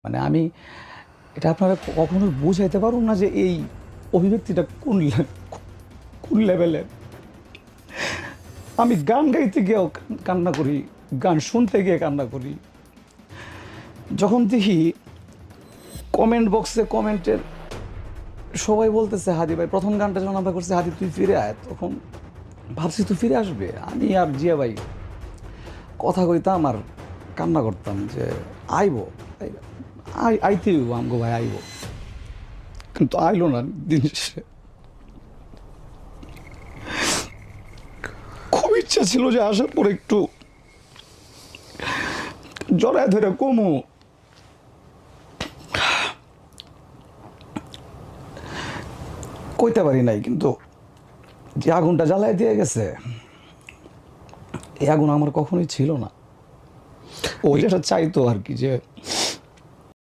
মানে আমি এটা আপনারা কখনো বুঝাইতে পারুন না যে এই অভিব্যক্তিটা কোন লেভেলের। আমি গান গাইতে গিয়েও কান্না করি, গান শুনতে গিয়ে কান্না করি। যখন দেখি কমেন্ট বক্সে কমেন্টের সবাই বলতেছে হাদি ভাই প্রথম গানটা যখন আমরা করছি হাদি তুই ফিরে আয়, তখন ভাবছি তুই ফিরে আসবে। আমি আর জিয়া ভাই কথা কইতাম আর কান্না করতাম যে আইব, আইতেই আমগো ভাই আইব, কিন্তু আইলো না। দিন শেষে খুব ইচ্ছা ছিল যে আসার পর একটু জড়ায় ধরে কমু, কইতে পারি নাই। কিন্তু যে আগুনটা জ্বালায় দিয়ে গেছে, এই আগুন আমার কখনোই ছিল না। ও যেটা চাইতো আর কি, যে